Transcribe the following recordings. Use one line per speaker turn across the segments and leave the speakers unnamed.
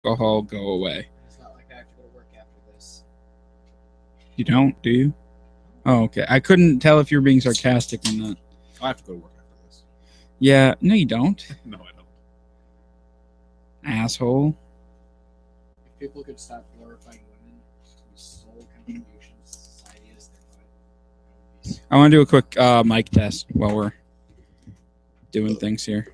alcohol go away.
It's not like I have to go to work after this.
You don't, do you? Oh, okay. I couldn't tell if you were being sarcastic or not.
I have to go to work after this.
Yeah, no, you don't.
No, I don't.
Asshole.
If people could stop glorifying women whose sole contribution to society is their butt.
I want to do a quick mic test while we're doing things here.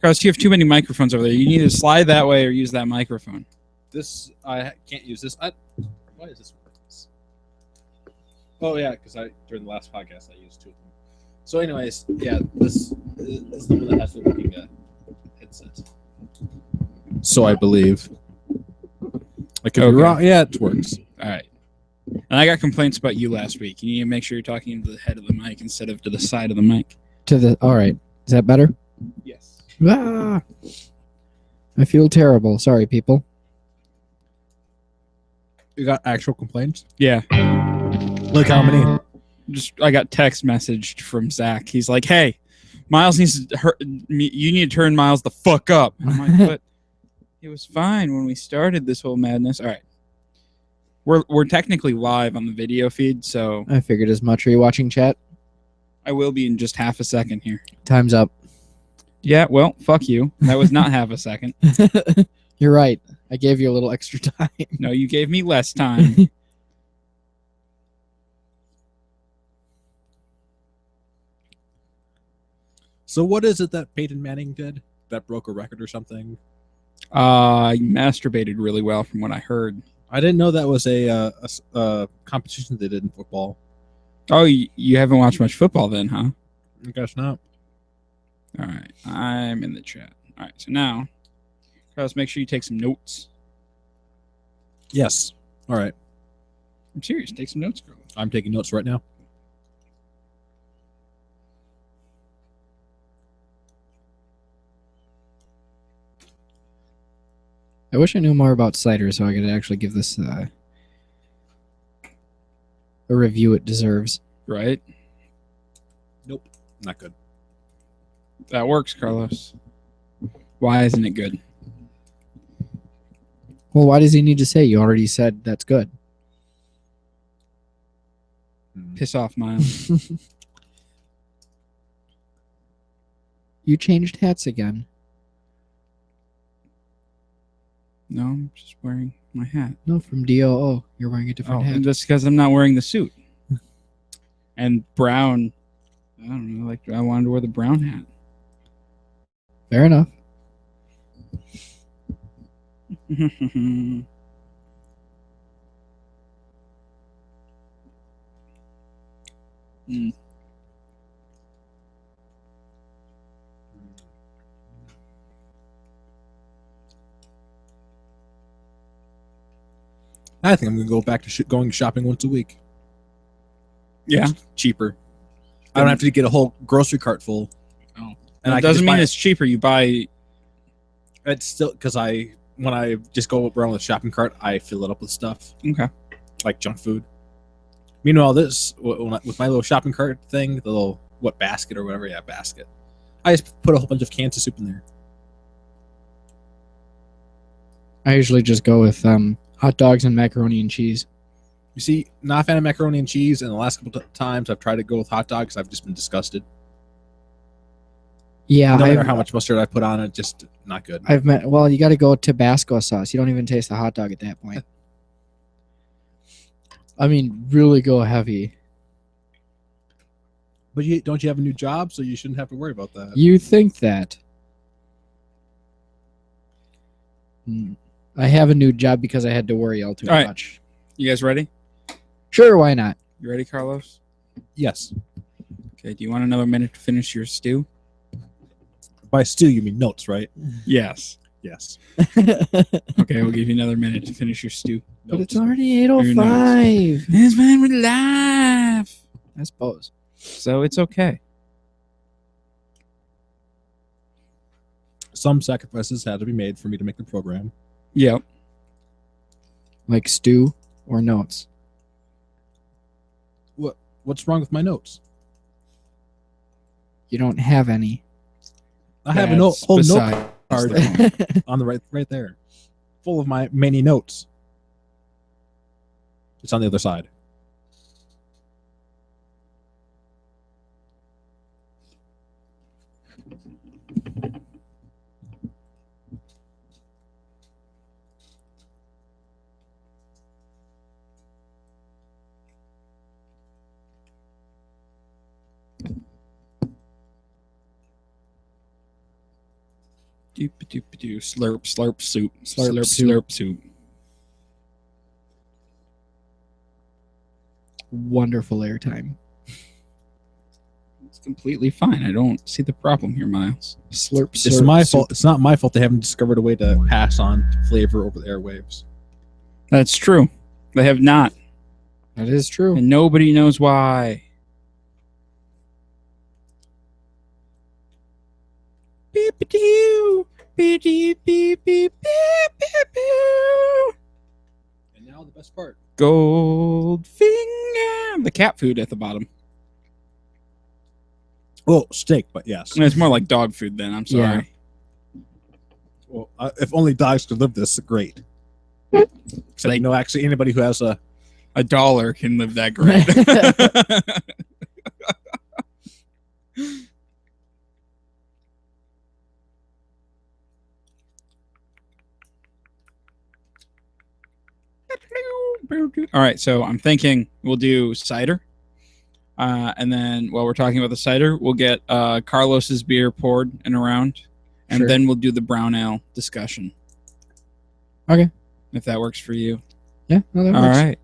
Carlos, you have too many microphones over there. You need to slide that way or use that microphone.
This I can't use this. Why is this one? Oh yeah, because during the last podcast I used two of them. So, anyways, yeah, this is the one that has the working headset. So I believe. I could be wrong. Yeah, it works.
All right. And I got complaints about you last week. You need to make sure you're talking to the head of the mic instead of to the side of the mic.
All right. Is that better?
Yes.
Ah, I feel terrible. Sorry, people.
You got actual complaints?
Yeah.
Look how many.
I got text messaged from Zach. He's like, "Hey, Miles needs to you need to turn Miles the fuck up." And I'm like, "But it was fine when we started this whole madness." All right. We're technically live on the video feed, so
I figured as much. Are you watching chat?
I will be in just half a second here.
Time's up.
Yeah, well, fuck you. That was not half a second.
You're right. I gave you a little extra time.
No, you gave me less time.
So what is it that Peyton Manning did that broke a record or something?
He masturbated really well from what I heard.
I didn't know that was a competition they did in football.
Oh, you haven't watched much football then, huh?
I guess not.
All right. I'm in the chat. All right. So now, Carlos, make sure you take some notes.
Yes. All right.
I'm serious. Take some notes, Carlos.
I'm taking notes right now.
I wish I knew more about cider so I could actually give this a review it deserves.
Right?
Nope. Not good.
That works, Carlos. Why isn't it good?
Well, why does he need to say? You already said that's good.
Piss off, Miles.
You changed hats again.
No, I'm just wearing my hat.
No, from DOO. You're wearing a different hat.
That's because I'm not wearing the suit. And brown. I don't know. Like I wanted to wear the brown hat.
Fair enough.
I think I'm going to go back to going shopping once a week.
Yeah.
It's cheaper. I don't have to get a whole grocery cart full.
Oh.
And
it doesn't mean it's cheaper. You buy...
It's still... Because when I just go around with a shopping cart, I fill it up with stuff.
Okay.
Like junk food. Meanwhile, with my little shopping cart thing, the little, basket or whatever? Yeah, basket. I just put a whole bunch of cans of soup in there.
I usually just go with hot dogs and macaroni and cheese.
You see, not a fan of macaroni and cheese, and the last couple times I've tried to go with hot dogs, I've just been disgusted.
Yeah,
no matter how much mustard I put on it, just not good.
Well, you got to go Tabasco sauce. You don't even taste the hot dog at that point. I mean, really go heavy.
But don't you have a new job, so you shouldn't have to worry about that.
You think that? I have a new job because I had to worry all too much.
You guys ready?
Sure, why not?
You ready, Carlos?
Yes.
Okay, do you want another minute to finish your stew?
By stew, you mean notes, right?
Yes.
Yes.
Okay, we'll give you another minute to finish your stew.
But it's already 8:05.
It's fine, we laugh.
I suppose.
So it's okay.
Some sacrifices had to be made for me to make the program.
Yep.
Like stew or notes?
What's wrong with my notes?
You don't have any.
I have a whole note. card on the right there, full of my many notes. It's on the other side.
Doop-a-doop-a-doo. Slurp, slurp, soup.
Slurp,
Slurp,
soup.
slurp, soup.
Wonderful airtime.
It's completely fine. I don't see the problem here, Miles.
Slurp,
It's
slurp,
my
soup.
fault. It's not my fault they haven't discovered a way to pass on flavor over the airwaves.
That's true. They have not.
That is true.
And nobody knows why. Beep-a-doo. Beep-a-doo. Beep-a-doo.
And now the best part.
Goldfinger. The cat food at the bottom.
Well, steak, but yes.
It's more like dog food then. I'm sorry.
Well, if only dogs could live this, great. Except
Like-
actually anybody who has a
A dollar can live that great. All right, so I'm thinking we'll do cider. And then while we're talking about the cider, we'll get Carlos's beer poured and around. And
Sure.
then we'll do the brown ale discussion.
Okay.
If that works for you.
Yeah, no, that
All
works.
right.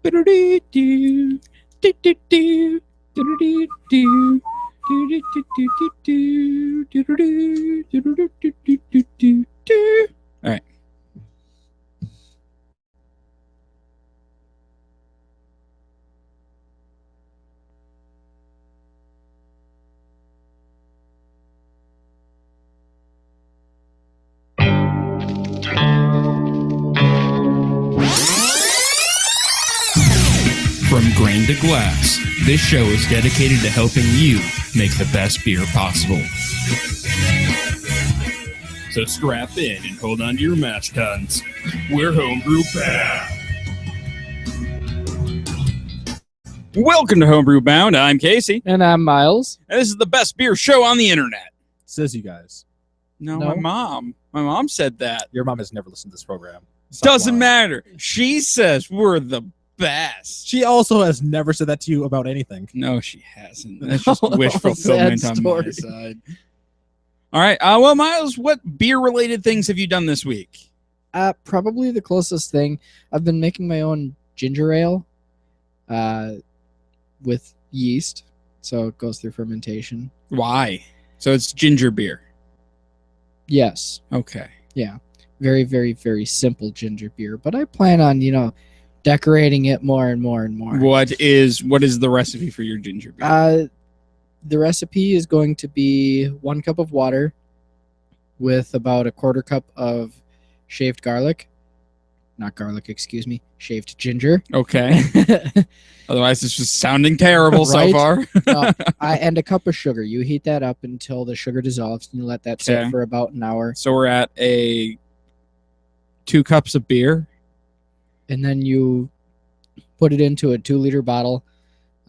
Do-do-do-do. Do-do-do. Do-do-do-do. Do-do-do-do-do. Do-do-do. Do-do-do-do-do-do. All right.
From grain to glass, this show is dedicated to helping you make the best beer possible. So strap in and hold on to your mash tuns. We're Homebrew Bound.
Welcome to Homebrew Bound. I'm Casey,
And I'm Miles.
and this is the best beer show on the internet.
says you guys.
No,
No.
my mom. My mom said that.
Your mom has never listened to this program. Stop
Doesn't
lying.
matter. She says we're the best.
She also has never said that to you about anything.
No, she hasn't. That's just wish
Sad
fulfillment on my
story.
side. All right. Well, Miles, what beer-related things have you done this week?
Probably the closest thing. I've been making my own ginger ale with yeast. So it goes through fermentation.
Why? So it's ginger beer.
Yes.
Okay.
Very, very, very simple ginger beer. But I plan on, decorating it more and more and more.
What is the recipe for your ginger beer?
The recipe is going to be 1 cup of water with about a 1/4 cup of shaved garlic. Not garlic, excuse me. Shaved ginger.
Okay. Otherwise, it's just sounding terrible so
Right?
far.
And a cup of sugar. You heat that up until the sugar dissolves and you let that
Okay.
sit for about an hour.
So we're at 2 cups of beer.
And then you put it into a 2-liter bottle.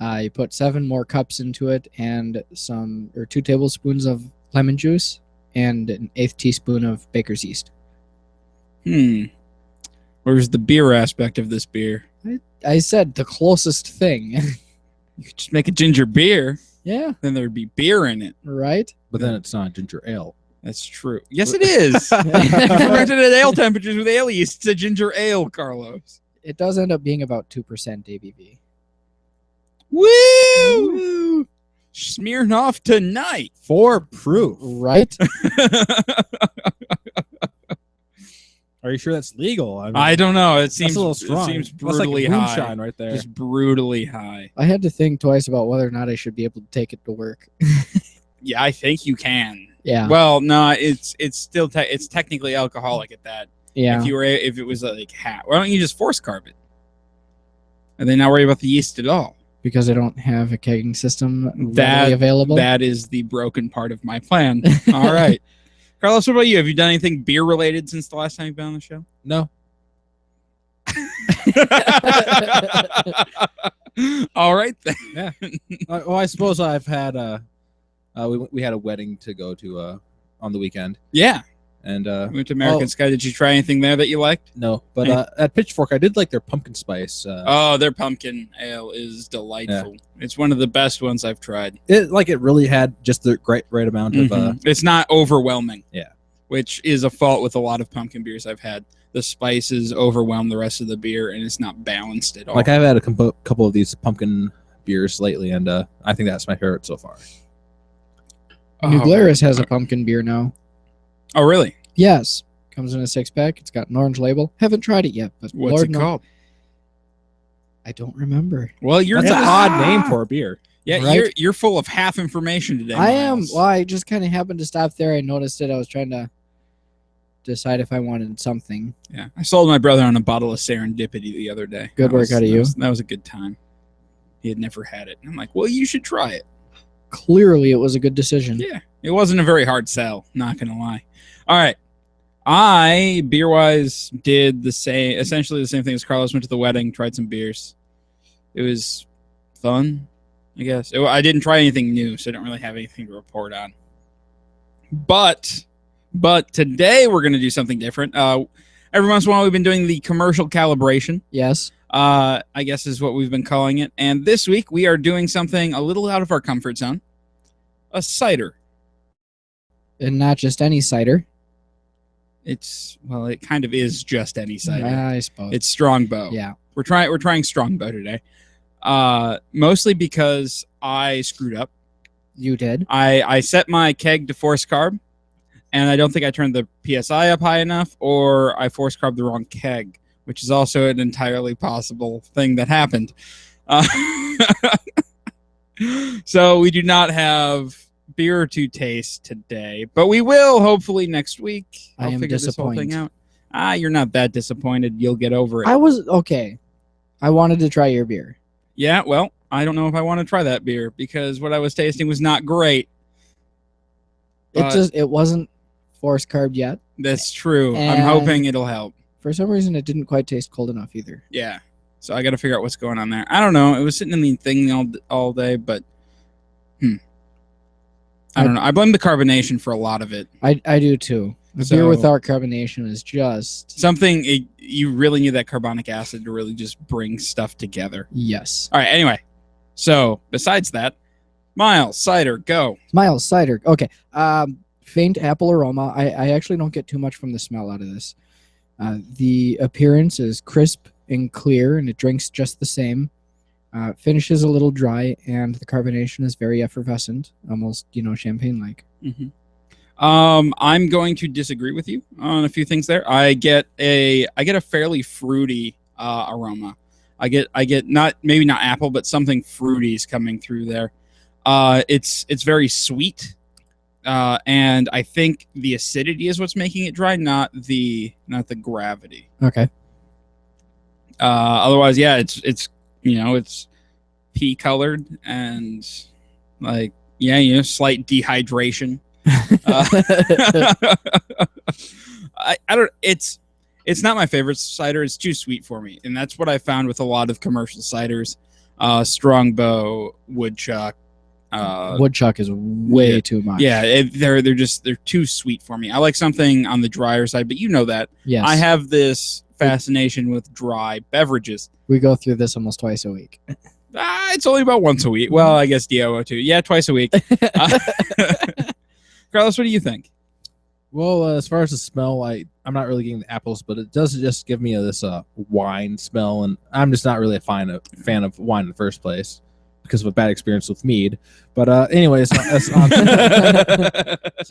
You put 7 more cups into it and 2 tablespoons of lemon juice and an 1/8 teaspoon of baker's yeast.
Where's the beer aspect of this beer?
I said the closest thing.
You could just make a ginger beer,
Yeah,
then there'd be beer in it.
right?
But then it's not ginger ale.
That's true. Yes, it is. Fermented at ale temperatures with ale yeast. It's a ginger ale, Carlos.
It does end up being about 2% ABV.
Woo! Smirnoff tonight.
For proof.
Right?
Are you sure that's legal? I, mean,
I don't know. It
that's
seems
a little strong.
It seems
That's like
brutally high.
moonshine right there.
Just brutally high.
I had to think twice about whether or not I should be able to take it to work.
Yeah, I think you can.
Yeah.
Well, no, it's still it's technically alcoholic at that.
Yeah.
If it was like hat, why don't you just force carb it, and then not worry about the yeast at all?
because I don't have a kegging system
That-
readily available.
That is the broken part of my plan. All right. Carlos, what about you? Have you done anything beer related since the last time you've been on the show?
No.
All right then.
Well, I suppose I've had we had a wedding to go to on the weekend,
Yeah.
and
We went to American Sky. Did you try anything there that you liked?
no, but at Pitchfork I did like their pumpkin spice.
Oh, their pumpkin ale is delightful. It's one of the best ones I've tried.
It really had just the right amount of
Mhm. It's not overwhelming.
Yeah.
Which is a fault with a lot of pumpkin beers I've had. The spices overwhelm the rest of the beer, and it's not balanced at all.
like I've had a couple of these pumpkin beers lately, and I think that's my favorite so far.
New Glarus has a pumpkin beer now.
Oh, really?
Yes. Comes in a 6-pack. It's got an orange label. Haven't tried it yet, but
What's
Lord
it
knows-
called?
I don't remember.
Well, you're
That's an odd name for a beer.
Yeah,
Right?
you're full of half information today.
I am.
Miles.
Well, I just kind of happened to stop there. I noticed it. I was trying to decide if I wanted something.
Yeah, I sold my brother on a bottle of Serendipity the other day.
Good work out of you.
That was a good time. He had never had it. And I'm like, well, you should try it.
Clearly, it was a good decision.
Yeah, it wasn't a very hard sell. Not gonna lie. All right, I beer wise did essentially the same thing as Carlos. Went to the wedding, tried some beers. It was fun, I guess. I didn't try anything new, so I don't really have anything to report on. But today we're gonna do something different. Every once in a while, we've been doing the commercial calibration.
Yes.
I guess is what we've been calling it. And this week we are doing something a little out of our comfort zone. A cider.
And not just any cider.
It kind of is just any cider.
I suppose.
It's Strongbow.
Yeah.
We're trying Strongbow today. Mostly because I screwed up.
You did.
I set my keg to force carb, and I don't think I turned the PSI up high enough, or I force carb the wrong keg, which is also an entirely possible thing that happened. So we do not have beer to taste today, but we will hopefully next week.
I am
figure this whole thing
disappointed.
out. You're not that disappointed. You'll get over it.
I was okay. I wanted to try your beer.
Yeah, well, I don't know if I want to try that beer because what I was tasting was not great.
It wasn't force carved yet.
That's true. I'm
And-
hoping it'll help.
For some reason, it didn't quite taste cold enough either.
Yeah. So I got to figure out what's going on there. I don't know. It was sitting in the thing all day, but I don't know. I blame the carbonation for a lot of it.
I do too. A
So-
beer without carbonation is just
You really need that carbonic acid to really just bring stuff together.
yes.
All right. Anyway, so besides that, Miles, cider, go.
Miles cider. Okay. Faint apple aroma. I actually don't get too much from the smell out of this. The appearance is crisp and clear, and it drinks just the same. Finishes a little dry, and the carbonation is very effervescent, almost champagne-like.
Mm-hmm. I'm going to disagree with you on a few things there. I get a fairly fruity aroma. I get maybe not apple, but something fruity is coming through there. It's very sweet, and I think the acidity is what's making it dry, not the gravity.
Okay.
Otherwise, yeah, it's pea colored and slight dehydration. I don't. It's not my favorite cider. It's too sweet for me, and that's what I found with a lot of commercial ciders. Strongbow, Woodchuck.
Woodchuck is way too much.
Yeah, they're too sweet for me. I like something on the drier side, but you know that.
Yes.
I have this fascination with dry beverages.
We go through this almost twice a week.
It's only about once a week. Well, I guess DOO too. Yeah, twice a week. Carlos, what do you think?
Well, as far as the smell, I'm not really getting the apples, but it does just give me this wine smell, and I'm just not really a fan of wine in the first place because of a bad experience with mead. But anyways, that's so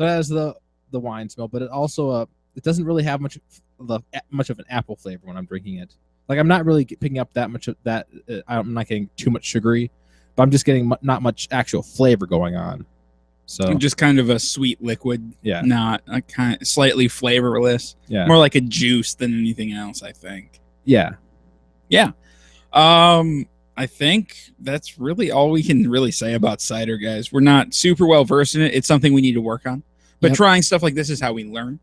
that's the wine smell, but it also it doesn't really have much of an apple flavor when I'm drinking it. Like I'm not really picking up that much of that. I'm not getting too much sugary, but I'm just getting not much actual flavor going on. So
Just kind of a sweet liquid,
yeah,
not a kind slightly flavorless,
yeah,
more like a juice than anything else, I think.
yeah.
Yeah. I think that's really all we can really say about cider, guys. We're not super well versed in it. It's something we need to work on. But
Yep.
trying stuff like this is how we learn.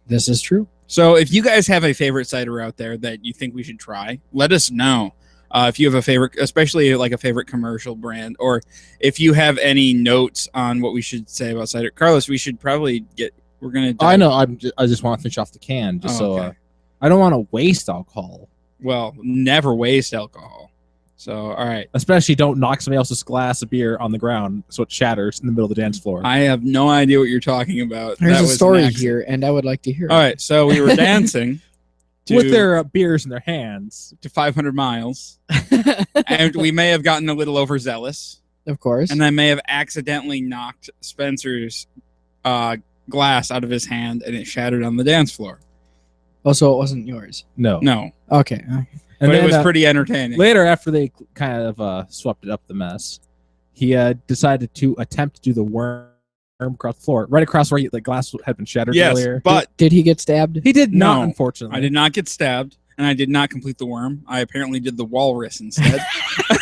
This is true.
So if you guys have a favorite cider out there that you think we should try, let us know. If you have a favorite, especially like a favorite commercial brand, or if you have any notes on what we should say about cider. Carlos, we should probably get, we're going to.
I know. I just want to finish off the can, just
okay.
I don't want to waste alcohol.
Well, never waste alcohol. So, all right.
Especially don't knock somebody else's glass of beer on the ground so it shatters in the middle of the dance floor.
I have no idea what you're talking about.
There's
That
a
was
story
an accident.
here, and I would like to hear it.
All right. So we were dancing
With their beers in their hands.
to 500 miles, and we may have gotten a little overzealous,
Of course.
and I may have accidentally knocked Spencer's glass out of his hand, and it shattered on the dance floor.
Oh, so it wasn't yours.
No.
No,
Okay.
And
but
then,
it was pretty entertaining.
later, after they kind of swept it up the mess, he decided to attempt to do the worm across the floor, right across where the glass had been shattered
Yes,
earlier.
but
Did he get stabbed?
He did not,
No,
unfortunately.
I did not get stabbed, and I did not complete the worm. I apparently did the walrus instead.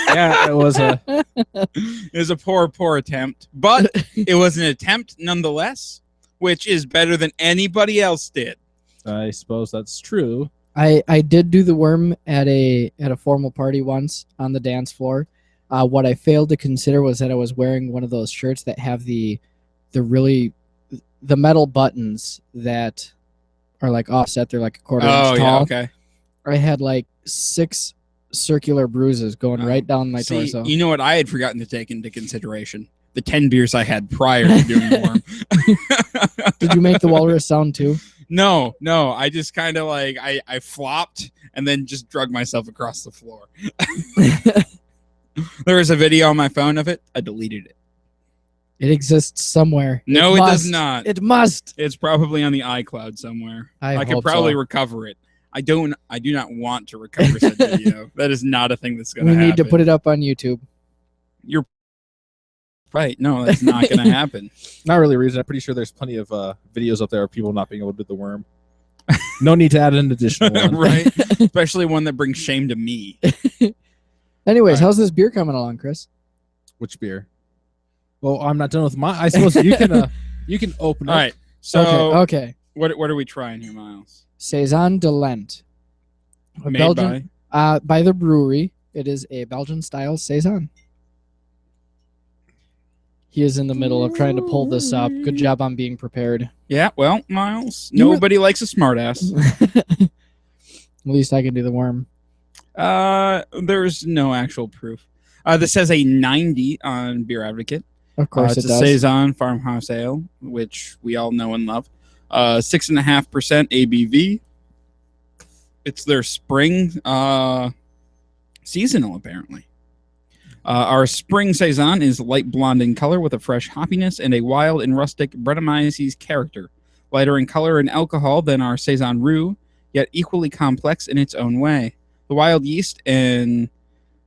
Yeah, it was a.
It was a poor attempt, but it was an attempt nonetheless, which is better than anybody else did.
I suppose that's true.
I did do the worm at a formal party once on the dance floor. What I failed to consider was that I was wearing one of those shirts that have the metal buttons that are like offset. They're like a quarter inch tall.
Yeah, okay.
I had like 6 circular bruises going right down my
See,
torso.
you know what I had forgotten to take into consideration? The 10 beers I had prior to doing the worm.
Did you make the walrus sound too?
No. I just kind of like I flopped and then just drug myself across the floor. There was a video on my phone of it. I deleted it.
It exists somewhere.
No, it does
must.
not.
It must.
It's probably on the iCloud somewhere.
I
could
hope
probably
so.
recover it. I do not want to recover said video. That is not a thing that's going to
We
happen.
need to put it up on YouTube.
You're right. No, that's not going to happen.
Not really a reason. I'm pretty sure there's plenty of videos up there of people not being able to do the worm. No need to add an additional one.
Right? Especially one that brings shame to me.
Anyways,
All right.
how's this beer coming along, Chris?
Which beer? Well, I'm not done with mine. I suppose you can open it.
All right. So
Okay.
what are we trying here, Miles?
Saison de Lent. A
Made
Belgian, by the brewery. It is a Belgian style Saison. He is in the middle of trying to pull this up. Good job on being prepared.
Yeah, well, Miles,
You were-
nobody likes a smartass.
At least I can do the worm.
There's no actual proof. This says a 90 on Beer Advocate.
Of course
It's
it
a
does.
Saison Farmhouse Ale, which we all know and love. 6.5% ABV. It's their spring seasonal, apparently. Our spring Saison is light blonde in color with a fresh hoppiness and a wild and rustic Brettanomyces character. Lighter in color and alcohol than our Saison Roux, yet equally complex in its own way. The wild yeast in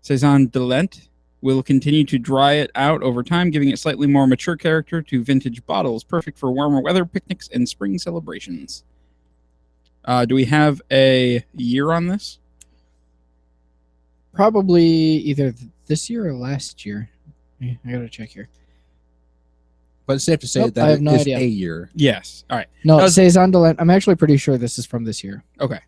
Saison de Lent will continue to dry it out over time, giving it slightly more mature character to vintage bottles, perfect for warmer weather, picnics, and spring celebrations. Do we have a year on this?
Probably either this year or last year. I gotta check here.
But it's safe to say
Nope,
that
I have
it
no
is
idea.
a year.
Yes. All right.
No,
Does-
Saison de Lent. I'm actually pretty sure this is from this year.
Okay.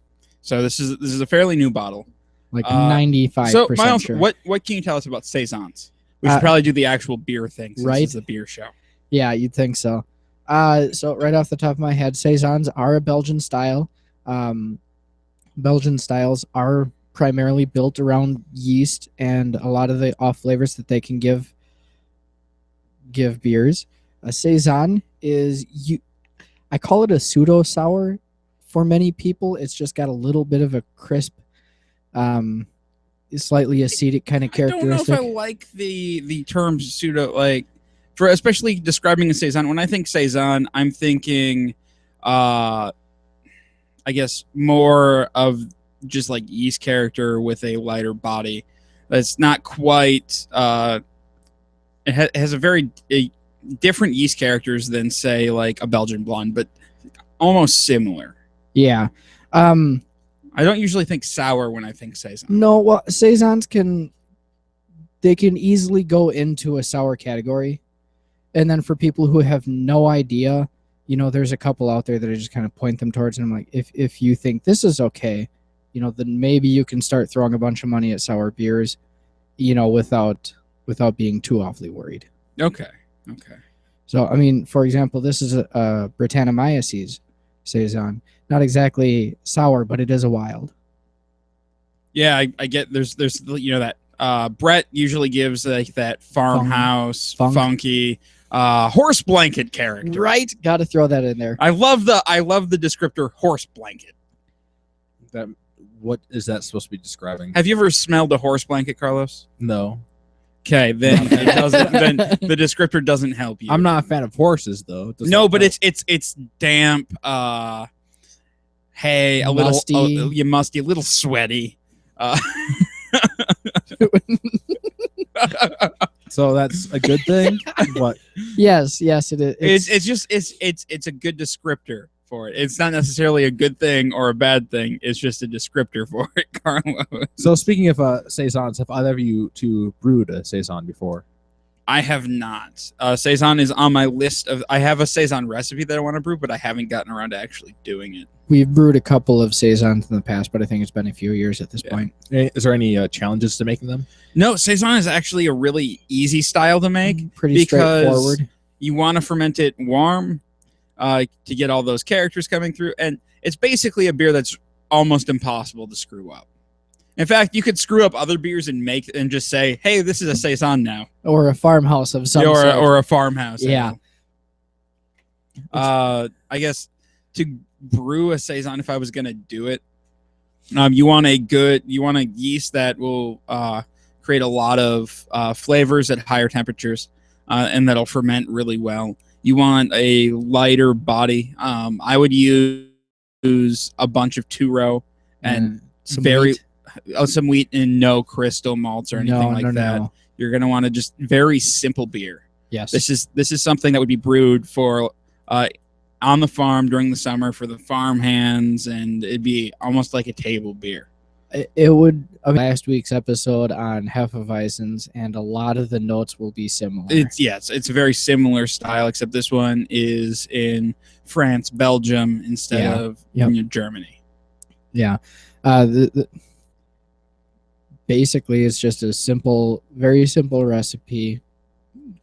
So this is a fairly new bottle.
Like
So
95%
Miles,
sure.
what can you tell us about Saisons? We should
Uh,
probably do the actual beer thing since
right.
it's a beer show.
Yeah, you'd think so. So right off the top of my head, Saisons are a Belgian style. Belgian styles are primarily built around yeast and a lot of the off flavors that they can give beers. A Saison is I call it a pseudo sour for many people. It's just got a little bit of a crisp, slightly acidic kind of
I don't know
characteristic.
if I like the term pseudo, like for especially describing a Saison. When I think Saison, I'm thinking I guess more of just like yeast character with a lighter body. It's not quite it has a different yeast characters than say like a Belgian blonde, but almost similar.
Yeah.
I don't usually think sour when I think Saison.
No, well, Saisons can they can easily go into a sour category. And then for people who have no idea, there's a couple out there that I just kind of point them towards, and I'm like, if you think this is okay, then maybe you can start throwing a bunch of money at sour beers, without being too awfully worried.
Okay.
So, I mean, for example, this is a Britannomyces saison. Not exactly sour, but it is a wild.
Yeah, I get there's that Brett usually gives like that farmhouse funky horse blanket character.
Right? Got to throw that in there.
I love the descriptor horse blanket.
What is that supposed to be describing?
Have you ever smelled a horse blanket, Carlos?
No.
Okay, then it doesn't. Then the descriptor doesn't help you.
I'm not a fan of horses, though.
No, but it's damp. Hey, a
Musty.
little musty, a little sweaty.
So that's a good thing. What?
Yes, it is.
It's a good descriptor for it. It's not necessarily a good thing or a bad thing. It's just a descriptor for it, Carlos.
So speaking of saisons, have either of you two brewed a saison before?
I have not. Saison is on my list of. I have a saison recipe that I want to brew, but I haven't gotten around to actually doing it.
We've brewed a couple of saisons in the past, but I think it's been a few years at this point.
Is there any challenges to making them?
No, saison is actually a really easy style to make.
Pretty
because
straightforward.
You want to ferment it warm to get all those characters coming through, and it's basically a beer that's almost impossible to screw up. In fact, you could screw up other beers and just say, "Hey, this is a saison now,"
or a farmhouse of some sort.
or a farmhouse.
Yeah.
I guess to brew a saison, if I was gonna do it, you want a yeast that will create a lot of flavors at higher temperatures, and that'll ferment really well. You want a lighter body. I would use a bunch of 2-row and some wheat and no crystal malts or anything like that. No. You're going to want to just very simple beer.
Yes.
This is something that would be brewed for on the farm during the summer for the farm hands, and it'd be almost like a table beer.
It would. Last week's episode on Hefeweizens, and a lot of the notes will be similar.
It's a very similar style, except this one is in France, Belgium instead of Germany.
Yeah. Basically, it's just a very simple recipe,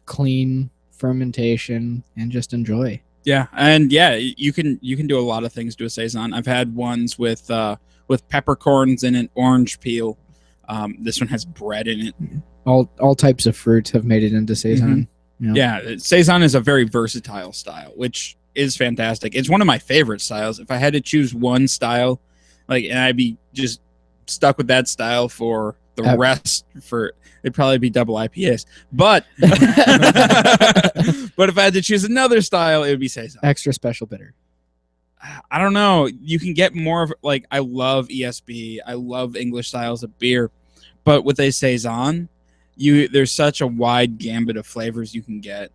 clean fermentation, and just enjoy.
Yeah, and you can do a lot of things to a saison. I've had ones with peppercorns in it, orange peel. This one has bread in it.
All types of fruits have made it into saison.
Mm-hmm. Yeah, saison is a very versatile style, which is fantastic. It's one of my favorite styles. If I had to choose one style, and I'd be just stuck with that style for the rest. It'd probably be double IPAs, but but if I had to choose another style, it would be saison.
Extra special bitter.
I don't know. You can get more of I love ESB. I love English styles of beer, but with a saison, there's such a wide gambit of flavors you can get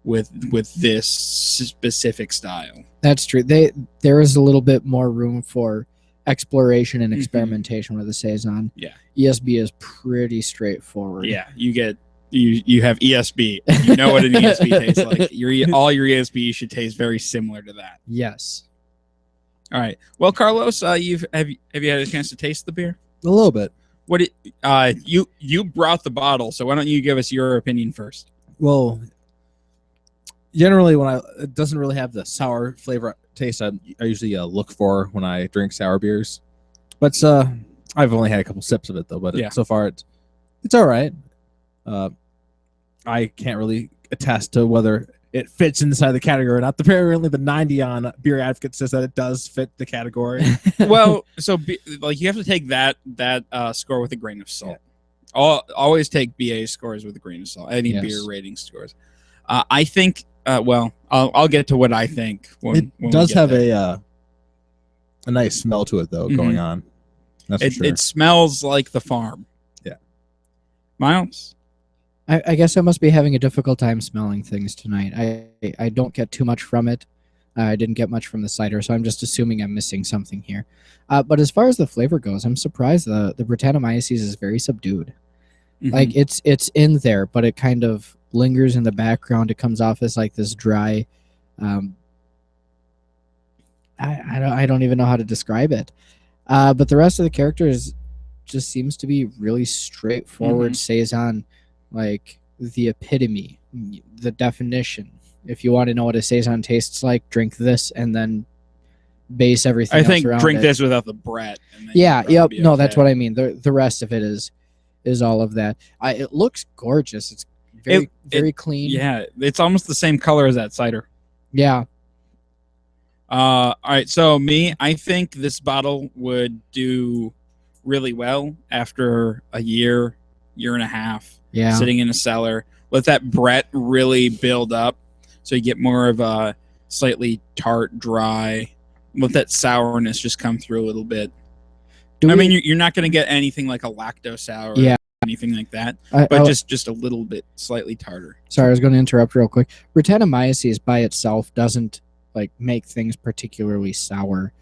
with this specific style.
That's true. There is a little bit more room for exploration and experimentation with a saison.
Yeah.
ESB is pretty straightforward.
Yeah, you have ESB. You know what an ESB tastes like. All your ESB should taste very similar to that.
Yes.
All right. Well, Carlos, have you had a chance to taste the beer?
A little bit.
You brought the bottle, so why don't you give us your opinion first?
Well, generally it doesn't really have the sour flavor taste I usually look for when I drink sour beers. But I've only had a couple sips of it though, but so far it's all right. I can't really attest to whether it fits inside the category or not. Apparently the 90 on Beer Advocate says that it does fit the category.
Well, so you have to take that score with a grain of salt. Yeah. Always take BA scores with a grain of salt. Any beer rating scores. I think I'll get to what I think. When
does have a nice smell to it though, going on. That's for sure.
It smells like the farm.
Yeah.
Miles?
I guess I must be having a difficult time smelling things tonight. I don't get too much from it. I didn't get much from the cider, so I'm just assuming I'm missing something here. But as far as the flavor goes, I'm surprised the Britannomyces is very subdued.
Mhm.
Like it's in there, but it kind of lingers in the background. It comes off as like this dry. I don't even know how to describe it. But the rest of the characters just seems to be really straightforward saison, like the epitome, the definition. If you want to know what a saison tastes like, drink this and then base everything
I
else
think
around
drink
it.
this without the Brett. And then
Yeah,
you'll probably
yep.
be
No, that's
okay.
what I mean. The rest of it is all of that. It looks gorgeous. It's very clean.
Yeah, it's almost the same color as that cider.
Yeah.
All right, so I think this bottle would do really well after a year and a half
Yeah.
sitting in a cellar. Let that Brett really build up, so you get more of a slightly tart, dry. Let that sourness just come through a little bit. I mean, you're not going to get anything like a lacto sour,
Yeah.
or anything like that,
but
just a little bit slightly tartar.
Sorry, I was going to interrupt real quick. Brettanomyces by itself doesn't like make things particularly sour.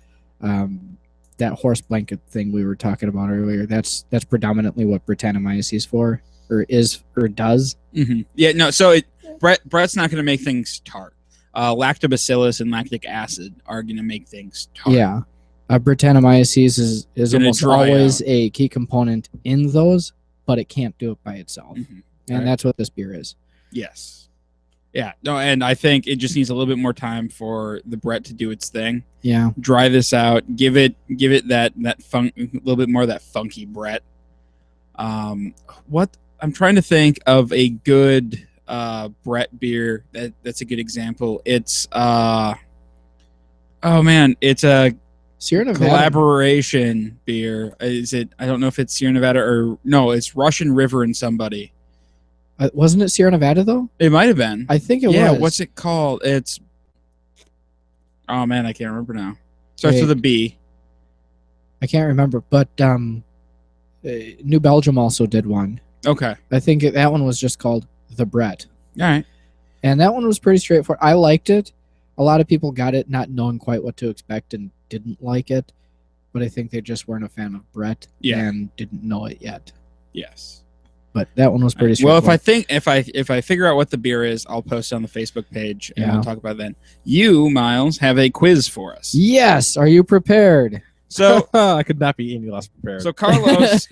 That horse blanket thing we were talking about earlier, that's predominantly what Brettanomyces for or does.
Mm-hmm. Yeah, no. So Brett's not going to make things tart. Lactobacillus and lactic acid are going to make things tart.
Yeah, Brettanomyces is
Gonna
almost
dry
always
out.
a key component in those, but it can't do it by itself,
Mhm.
and
Right.
that's what this beer is.
Yes. Yeah. No, and I think it just needs a little bit more time for the Brett to do its thing.
Yeah,
Dry this out. Give it that funk, a little bit more of that funky Brett. What I'm trying to think of a good Brett beer that's a good example. It's oh man, it's a
Sierra Nevada.
collaboration beer. Is it? I don't know if it's Sierra Nevada or no. It's Russian River and somebody.
Wasn't it Sierra Nevada though?
It might have been.
I think it
Yeah.
was.
What's it called? It's. Oh man, I can't remember now. Starts
Wait.
with a B.
I can't remember, but New Belgium also did one.
Okay.
I think that one was just called the Brett,
All right.
and that one was pretty straightforward. I liked it. A lot of people got it not knowing quite what to expect and didn't like it, but I think they just weren't a fan of Brett and didn't know it yet.
Yes.
But that one was pretty
Well,
straightforward.
if I figure out what the beer is, I'll post it on the Facebook page and
Yeah.
we'll talk about it then. You, Miles, have a quiz for us.
Yes, are you prepared?
So
I could not be any less prepared.
So Carlos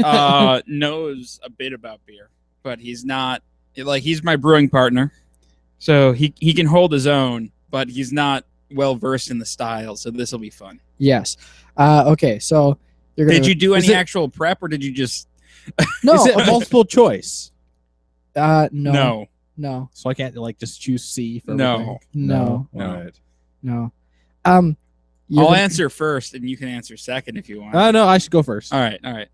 knows a bit about beer, but he's not like he's my brewing partner, so he can hold his own, but he's not well versed in the style. So this will be fun.
Yes. Okay, so you're gonna.
Did you do
is
any
it-
actual prep, or did you just
No.
Is it a multiple choice?
No. No.
So I can't like just choose C for
No.
everything?
No.
No.
All right.
No.
I'll
gonna-
answer first, and you can answer second if you want.
No, I should go first.
All right.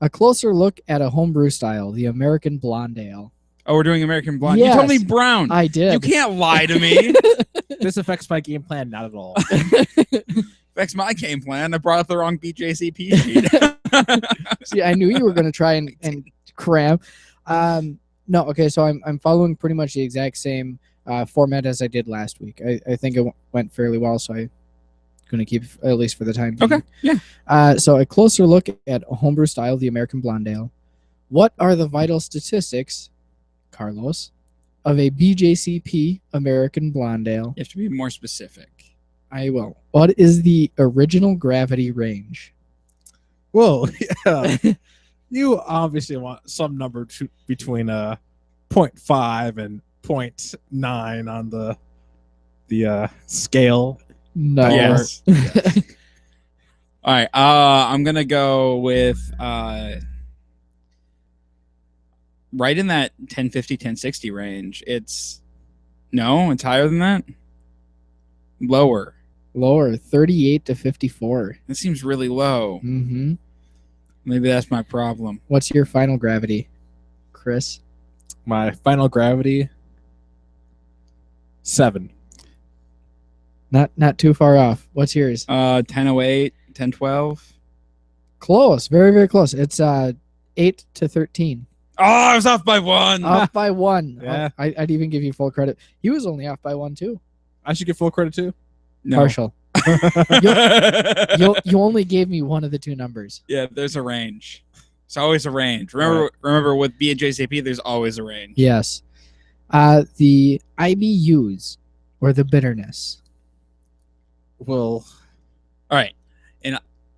A closer look at a homebrew style, the American Blonde Ale.
Oh, we're doing American Blonde. You told me
Yes.
brown.
I did.
You can't lie to me.
This affects my game plan not at all.
That's my game plan. I brought up the wrong BJCP sheet.
See, I knew you were going to try and cram. No, okay, so I'm following pretty much the exact same format as I did last week. I think it went fairly well, so I'm going to keep at least for the time being.
Okay, yeah.
So a closer look at a homebrew style, the American Blonde Ale. What are the vital statistics, Carlos, of a BJCP American Blonde Ale?
You have to be more specific.
I will. What is the original gravity range?
Well, yeah. You obviously want some number between 0.5 and 0.9 on the scale.
No.
Yes. All right. I'm gonna go with right in that 1050, 1060 range. It's higher than that. Lower.
Lower, 38 to 54.
That seems really low.
Mm-hmm.
Maybe that's my problem.
What's your final gravity, Chris?
My final gravity 7.
Not too far off. What's yours?
1008, 1012.
Close, very very close. It's 8 to 13.
Oh, I was off by one.
Off by one.
Yeah.
I'd even give you full credit. He was only off by one too.
I should get full credit too.
No.
Partial. You only gave me one of the two numbers.
Yeah, there's a range. It's always a range. Remember with BJCP, there's always a range.
Yes. The IBUs, or the bitterness.
Well,
All right.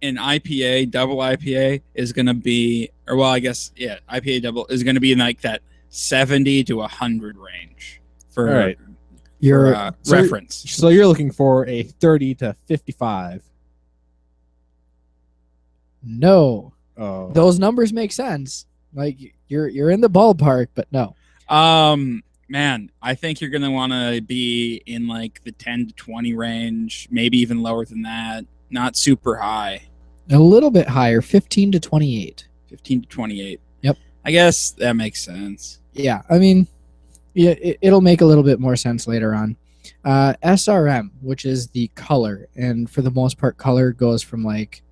An IPA, double IPA is going to be, or well, I guess, yeah, IPA double is going to be in like that 70 to 100 range for,
all right.
Your
So-
reference.
So you're looking for a 30 to 55.
no.
Oh.
Those numbers make sense. Like you're in the ballpark, but no.
Man, I think you're going to want to be in like the 10 to 20 range, maybe even lower than that. Not super high.
A little bit higher, 15 to 28.
15 to 28.
Yep.
I guess that makes sense.
Yeah, I mean, yeah, it'll make a little bit more sense later on. SRM, which is the color, and for the most part, color goes from like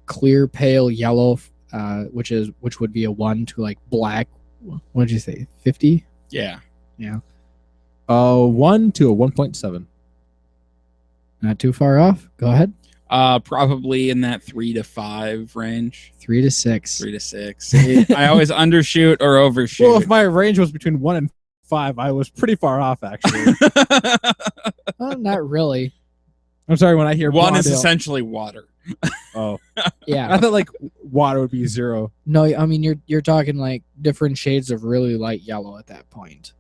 clear, pale yellow, which would be a 1, to like black. What did you say? 50?
Yeah.
1 to a 1.7.
Not too far off. Go ahead.
Probably in that 3 to 5 range.
3 to 6.
3 to 6. I always undershoot or overshoot.
Well, if my range was between 1 and 5, I was pretty far off, actually.
Well, not really.
I'm sorry, when I hear
One is
blonde ale-
essentially water.
Oh,
Yeah.
I thought like water would be 0.
No, I mean you're talking like different shades of really light yellow at that point.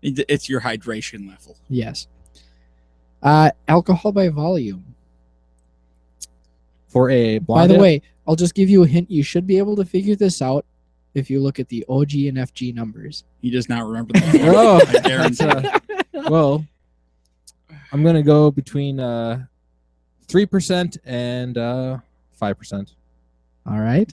It's your hydration level.
Yes. Alcohol by volume.
For a
By
blonde
the
ale?
way, I'll just give you a hint. You should be able to figure this out if you look at the OG and FG numbers.
He does not remember that.
Oh,
I guarantee.
well, I'm gonna go between 3% and 5%.
All right.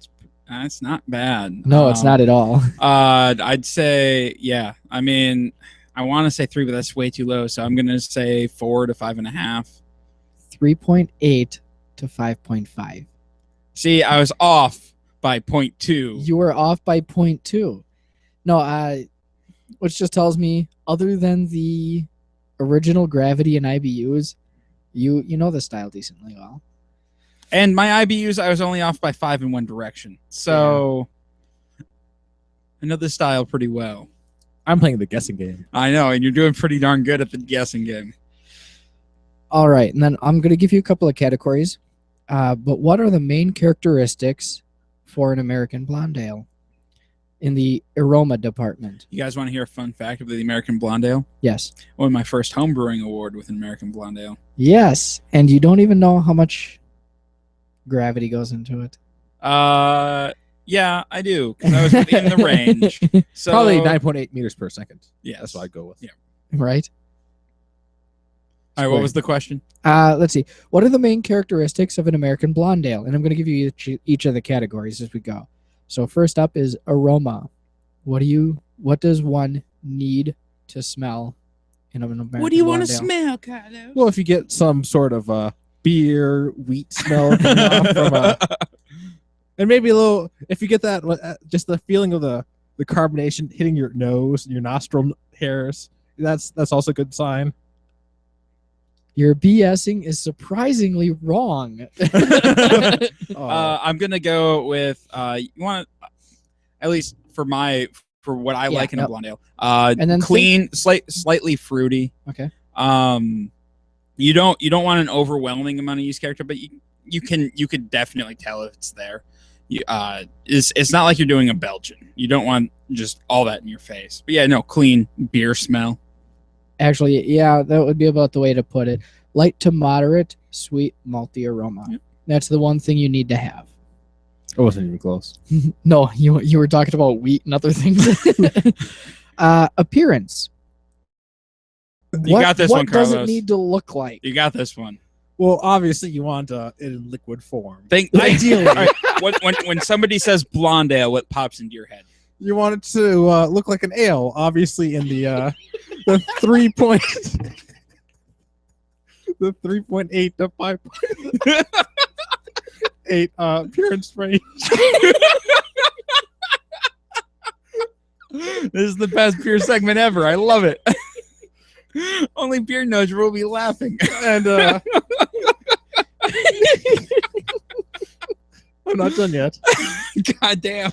That's not bad.
No, it's not at all.
I'd say, yeah. I mean, I want to say 3, but that's way too low. So I'm gonna say 4 to 5.5.
3.8 to 5.5.
See, I was off by 0.2.
You were off by 0.2. No, which just tells me, other than the original gravity and IBUs, you know the style decently well.
And my IBUs, I was only off by 5 in one direction. So I know the style pretty well.
I'm playing the guessing game.
I know, and you're doing pretty darn good at the guessing game.
All right, and then I'm going to give you a couple of categories. But what are the main characteristics for an American blonde ale in the aroma department?
You guys want to hear a fun fact of the American Blonde Ale?
Yes.
I won my first homebrewing award with an American Blonde Ale.
Yes, and you don't even know how much gravity goes into it.
Yeah, I do, because I was within the range. So
Probably 9.8 meters per second.
Yes.
That's what I'd go with.
Yeah.
Right?
All right, what was the question?
Let's see. What are the main characteristics of an American blonde ale? And I'm going to give you each of the categories as we go. So first up is aroma. What does one need to smell in an American
What do you want
blonde
to
ale?
smell, Carlos?
Well, if you get some sort of beer, wheat smell coming off from and maybe a little, if you get that, just the feeling of the carbonation hitting your nose and your nostril hairs, that's also a good sign.
Your BSing is surprisingly wrong.
I'm gonna go with you want at least for what I like in a blonde ale.
And then
clean, slightly fruity.
Okay.
You don't want an overwhelming amount of yeast character, but you could definitely tell if it's there. It's not like you're doing a Belgian. You don't want just all that in your face. But yeah, no, clean beer smell.
Actually, yeah, that would be about the way to put it. Light to moderate, sweet, malty aroma.
Yep.
That's the one thing you need to have.
It wasn't even close.
No, you were talking about wheat and other things. Appearance.
You got this one,
What does it
Carlos.
need to look like?
You got this one.
Well, obviously you want it in liquid form.
Ideally.
All right, when somebody says blonde ale, what pops into your head?
You want it to look like an ale, obviously in the 3.8 to 5.8 appearance range.
This is the best beer segment ever. I love it. Only beer knows will be laughing.
And I'm not done yet.
God damn.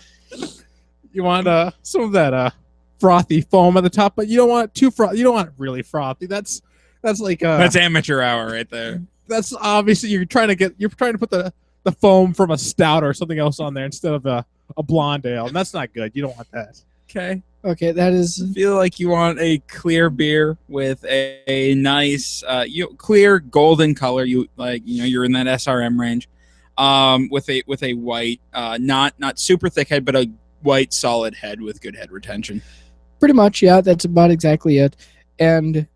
You want some of that frothy foam at the top, but you don't want it too frothy. You don't want it really frothy. That's like
That's amateur hour right there.
that's obviously you're trying to put the foam from a stout or something else on there instead of a blonde ale, and that's not good. You don't want that.
Okay.
Okay, that is
I feel like you want a clear beer with a nice clear golden color. You're in that SRM range. With a white, not super thick head, but a white solid head with good head retention.
pretty much, yeah, that's about exactly it. And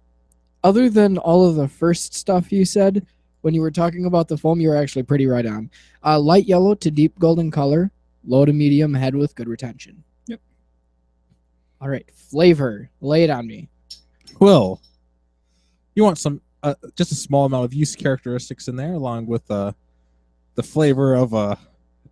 other than all of the first stuff you said, when you were talking about the foam, you were actually pretty right on. Light yellow to deep golden color, low to medium head with good retention.
Yep.
All right, flavor. Lay it on me.
Well, you want some just a small amount of yeast characteristics in there, along with the flavor of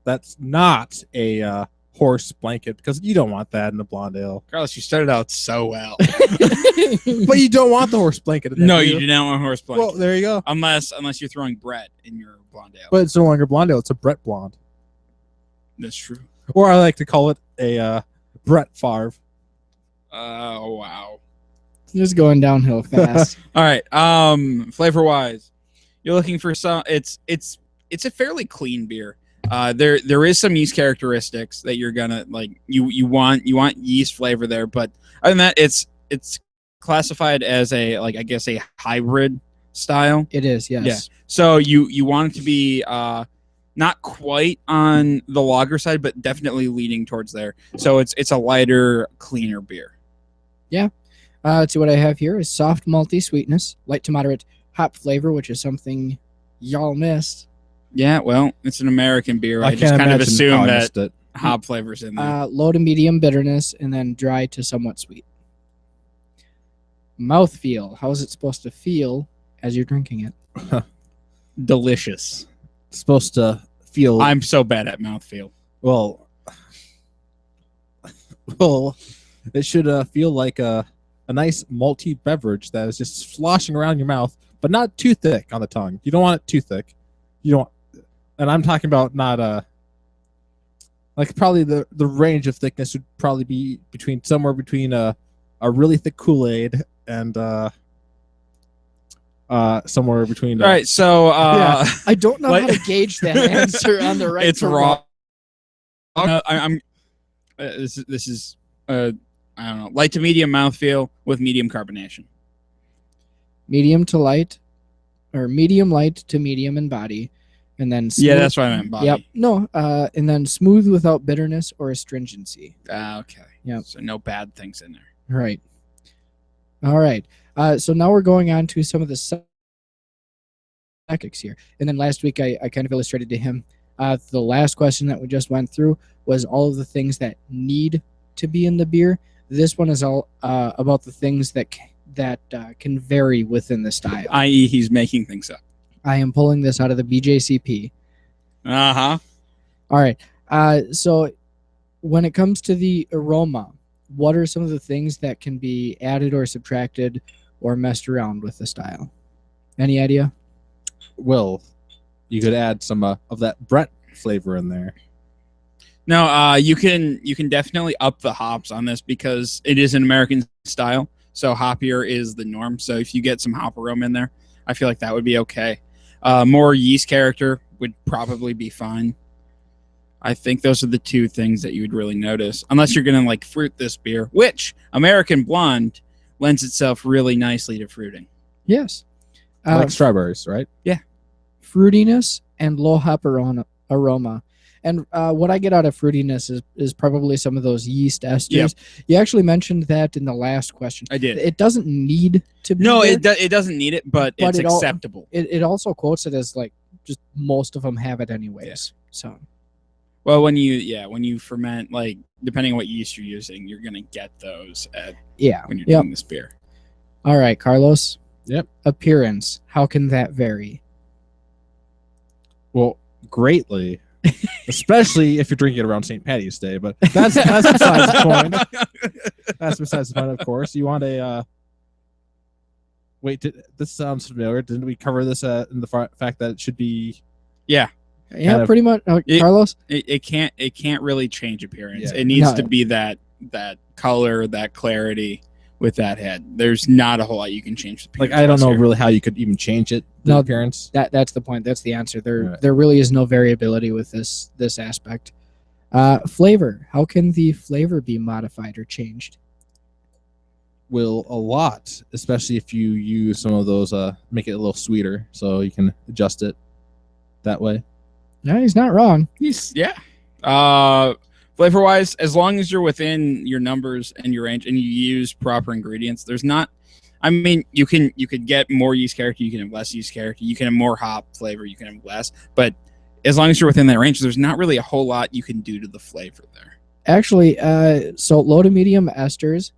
that's not a horse blanket, because you don't want that in the blonde ale.
Carlos, you started out so well.
But you don't want the horse blanket in there.
No, you do not want horse blanket.
Well, there you go.
Unless you're throwing Brett in your blonde ale.
But it's no longer blonde ale; it's a Brett blonde,
That's true.
or I like to call it a Brett Favre.
Oh wow.
Just going downhill fast.
All right. Flavor wise, you're looking for some. It's a fairly clean beer. There is some yeast characteristics that you're gonna like. You want yeast flavor there, but other than that, it's classified as a a hybrid style.
It is, yes.
Yeah. So you want it to be not quite on the lager side, but definitely leaning towards there. So it's a lighter, cleaner beer.
Let's see what I have here is soft malty sweetness, light to moderate hop flavor, which is something y'all missed.
Yeah, well, it's an American beer. I just
can't
kind of
imagine
assume
how I
that
missed it.
hop flavors in there.
Low to medium bitterness, and then dry to somewhat sweet. Mouthfeel. How is it supposed to feel as you're drinking it?
Delicious.
It's supposed to feel
I'm so bad at mouthfeel.
well. It should feel like a nice malty beverage that is just sloshing around your mouth, but not too thick on the tongue. You don't want it too thick. You don't, and I'm talking about not like probably the range of thickness would probably be somewhere between a really thick Kool-Aid and somewhere between.
All right, so
Yeah.
I don't know how to gauge that answer on the right.
it's
to
raw.
wrong.
I'm. This is I don't know, light to medium mouthfeel with medium carbonation.
Medium to light, or medium light to medium in body, and then smooth.
Yeah, that's what I meant. Body.
Yep. No. And then smooth without bitterness or astringency.
Okay.
Yep.
So no bad things in there.
Right. All right. So now we're going on to some of the psychics here. And then last week I kind of illustrated to him the last question that we just went through was all of the things that need to be in the beer. This one is all about the things that can vary within the style.
I.e., he's making things up.
I am pulling this out of the BJCP.
Uh-huh.
All right. So when it comes to the aroma, what are some of the things that can be added or subtracted or messed around with the style? Any idea?
Well, you could add some of that Brett flavor in there.
No, you can definitely up the hops on this because it is an American style. So hoppier is the norm. So if you get some hop aroma in there, I feel like that would be okay. More yeast character would probably be fine. I think those are the two things that you would really notice, unless you're gonna like fruit this beer, which American Blonde lends itself really nicely to fruiting.
Yes.
Like strawberries, right?
Fruitiness and low hop aroma. And what I get out of fruitiness is probably some of those yeast esters.
Yep.
You actually mentioned that in the last question.
I did.
It doesn't need to be.
No,
there,
it doesn't need it, but it's acceptable.
It also quotes it as like just most of them have it anyways. So.
Well, when you ferment, like depending on what yeast you're using, you're gonna get those when you're doing this beer.
All right, Carlos.
Yep.
Appearance. How can that vary?
Well, greatly. Especially if you're drinking it around St. Patty's Day, but that's besides the point. That's besides the point, of course. You want a wait. This sounds familiar. Didn't we cover this in the fact that it should be?
Yeah.
Yeah,
kind of-
pretty much.
It-
Carlos?
It can't really change appearance.
Yeah.
It needs
No.
to be that color, that clarity with that head. There's not a whole lot you can change the
like
appearance.
I don't know
here.
really how you could even change it. The
No.
appearance.
That's the point. That's the answer.
Right.
There really is no variability with this aspect. Flavor. How can the flavor be modified or changed?
Will a lot, especially if you use some of those make it a little sweeter, so you can adjust it that way.
No, he's not wrong.
Flavor wise, as long as you're within your numbers and your range and you use proper ingredients, there's not. I mean, you could get more yeast character, you can have less yeast character, you can have more hop flavor, you can have less, but as long as you're within that range, there's not really a whole lot you can do to the flavor there.
Actually, so low to medium esters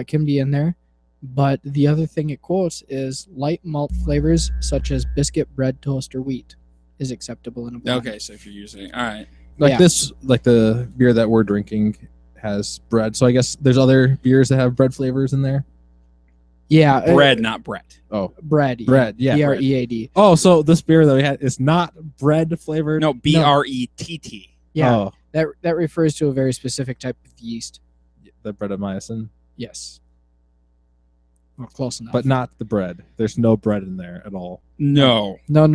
can be in there, but the other thing it quotes is light malt flavors such as biscuit, bread, toast, or wheat is acceptable in a blend.
Okay, so if you're using, all right,
Like
Yeah.
this, like the beer that we're drinking has bread. So I guess there's other beers that have bread flavors in there.
Yeah,
bread, not Brett.
Oh,
bread.
bread. Yeah. bread.
BREAD.
Oh, so this beer that we had is not bread flavored.
No, BRETT.
Yeah,
Oh,
that refers to a very specific type of yeast.
the breadamycin,
Yes. Well, close enough.
but not the bread. There's no bread in there at all.
No.
no.
All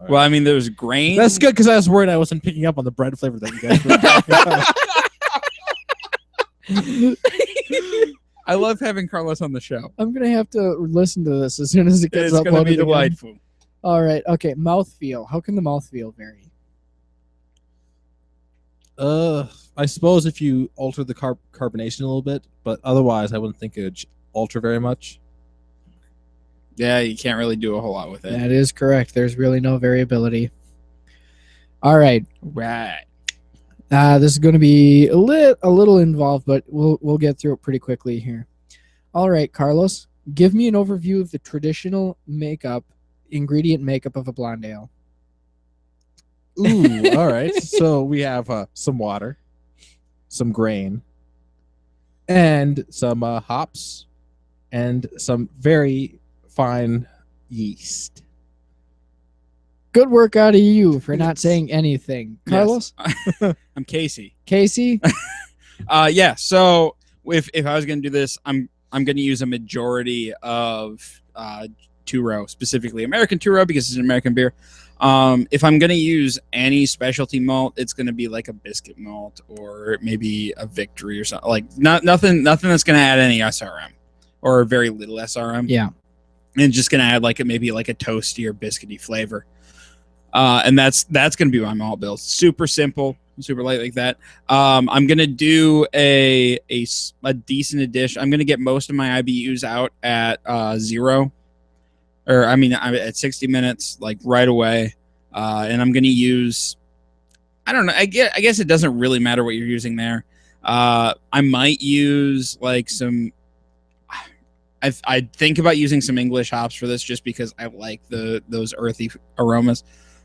right.
Well, I mean, there's grain.
That's good because I was worried I wasn't picking up on the bread flavor that you guys were talking about.
I love having Carlos on the show.
I'm gonna have to listen to this as soon as it gets
It's going to
uploaded.
be
again.
delightful.
All right. Okay. Mouthfeel. How can the mouthfeel vary?
I suppose if you alter the carbonation a little bit, but otherwise I wouldn't think it would alter very much.
Yeah, you can't really do a whole lot with it.
That is correct. There's really no variability. All right.
Right.
This is going to be a little involved, but we'll get through it pretty quickly here. All right, Carlos, give me an overview of the traditional ingredient makeup of a blonde ale.
Ooh, all right. So we have some water, some grain, and some hops, and some very fine yeast.
Good work out of you for not saying anything. Carlos?
Yes. I'm Casey.
Casey?
Yeah. So if I was going to do this, I'm going to use a majority of two-row, specifically American two-row because it's an American beer. If I'm going to use any specialty malt, it's going to be like a biscuit malt or maybe a Victory or something. Like nothing that's going to add any SRM or very little SRM.
Yeah.
And just going to add maybe like a toasty or biscuity flavor. And that's going to be my malt bill. Super simple, super light like that. I'm going to do a decent addition. I'm going to get most of my IBUs out at 0. Or I'm at 60 minutes, like right away. And I'm going to use, I don't know. I guess it doesn't really matter what you're using there. I might use like some, I think about using some English hops for this just because I like those earthy aromas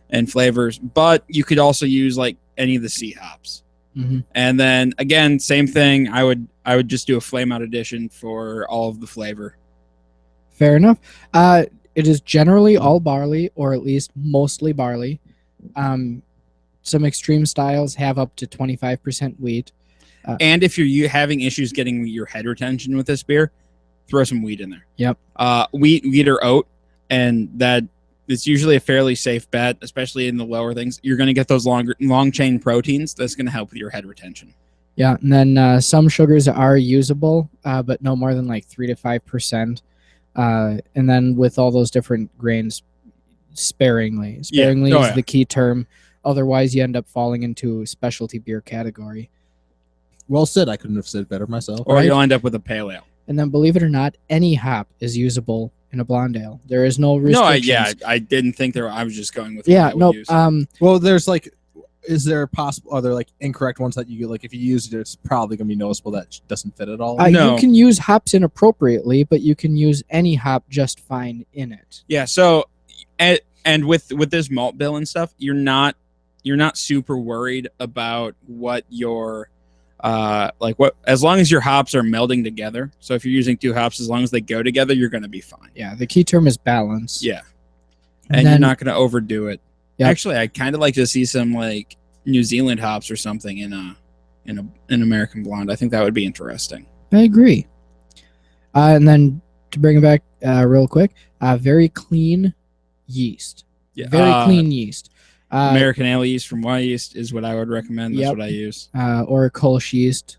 and flavors, but you could also use like any of the C hops.
Mm-hmm.
And then again, same thing. I would just do a flame out addition for all of the flavor.
Fair enough. It is generally all barley, or at least mostly barley. Some extreme styles have up to 25% wheat.
And if you're having issues getting your head retention with this beer, throw some wheat in there.
Yep.
Wheat or oat, and that it's usually a fairly safe bet, especially in the lower things. You're going to get those long chain proteins. That's going to help with your head retention.
Yeah, and then some sugars are usable, but no more than like 3 to 5%. And then with all those different grains, sparingly. Sparingly is the key term. Otherwise, you end up falling into specialty beer category.
Well said. I couldn't have said it better myself.
Or
Right.
you'll end up with a pale ale.
And then, believe it or not, any hop is usable in a blonde ale. There is no restrictions.
I didn't think there. I was just going with.
Yeah,
what I would
no.
use.
Well, there's like, is there possible? Are there like incorrect ones that you like? If you use it, it's probably gonna be noticeable that doesn't fit at all.
No.
You can use hops inappropriately, but you can use any hop just fine in it.
Yeah. So, and with this malt bill and stuff, you're not super worried about what your as long as your hops are melding together. So if you're using two hops, as long as they go together, you're going to be fine.
Yeah, the key term is balance.
Yeah.
And
And you're
then-
not going to overdo it.
Yep.
Actually, I kind of like to see some like New Zealand hops or something in an American blonde. I think that would be interesting.
I agree. And then to bring it back real quick, very clean yeast.
Yeah,
Very clean yeast.
American ale yeast from Y yeast is what I would recommend. That's
Yep.
what I use.
Or Kolsch yeast.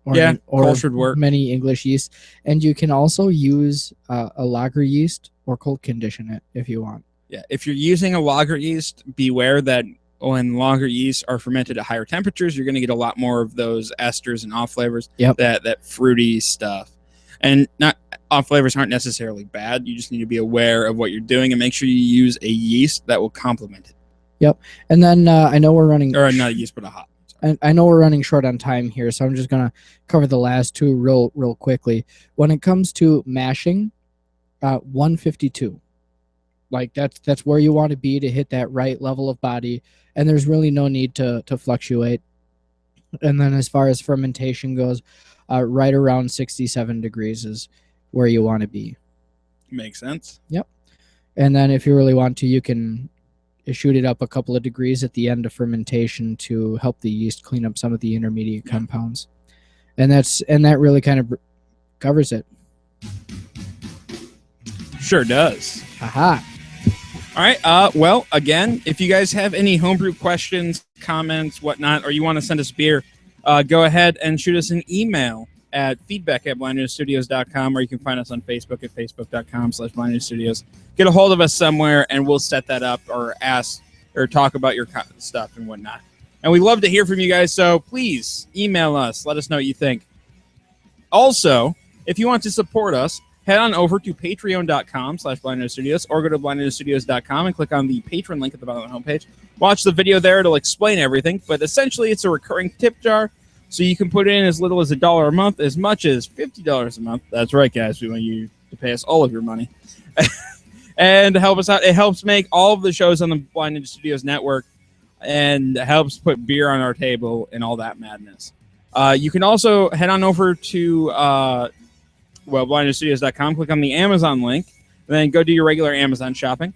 Or,
Yeah,
or
Kolsch would work.
many English yeast. And you can also use a lager yeast or cold condition it if you want.
Yeah, if you're using a lager yeast, beware that when lager yeasts are fermented at higher temperatures, you're going to get a lot more of those esters and off flavors.
Yep.
That fruity stuff. And not off flavors aren't necessarily bad. You just need to be aware of what you're doing and make sure you use a yeast that will complement it.
Yep. And then I know we're running
Or not a yeast, but a hop.
and I know we're running short on time here, so I'm just gonna cover the last two real quickly. When it comes to mashing, 152. Like that's where you want to be to hit that right level of body, and there's really no need to fluctuate. And then as far as fermentation goes, right around 67 degrees is where you want to be.
Makes sense.
And then if you really want to, you can shoot it up a couple of degrees at the end of fermentation to help the yeast clean up some of the intermediate compounds. And that really kind of covers it.
Sure does.
Haha.
All right. Well, again, if you guys have any homebrew questions, comments, whatnot, or you want to send us beer, go ahead and shoot us an email at feedback@blindnewsstudios.com, or you can find us on Facebook at facebook.com/blindnewsstudios. Get a hold of us somewhere, and we'll set that up or ask or talk about your stuff and whatnot. And we love to hear from you guys, so please email us. Let us know what you think. Also, if you want to support us, head on over to patreon.com/blindnewsstudios or go to blindnewsstudios.com and click on the patron link at the bottom of the homepage. Watch the video there. It'll explain everything, but essentially it's a recurring tip jar, so you can put in as little as $1 a month, as much as $50 a month. That's right, guys. We want you to pay us all of your money. And help us out. It helps make all of the shows on the Blind Ninja Studios network and helps put beer on our table and all that madness. You can also head on over to blindnewsstudios.com, click on the Amazon link, and then go do your regular Amazon shopping.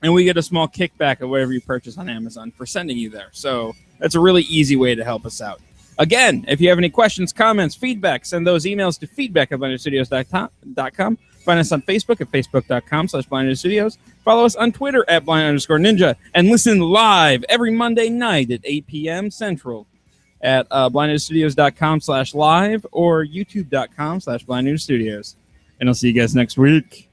And we get a small kickback of whatever you purchase on Amazon for sending you there. So that's a really easy way to help us out. Again, if you have any questions, comments, feedback, send those emails to feedback@blindnewsstudios.com. Find us on Facebook at facebook.com/blindnewsstudios. Follow us on Twitter at blind_ninja. And listen live every Monday night at 8 p.m. Central at blindnewsstudios.com/live or youtube.com/blindnewsstudios. And I'll see you guys next week.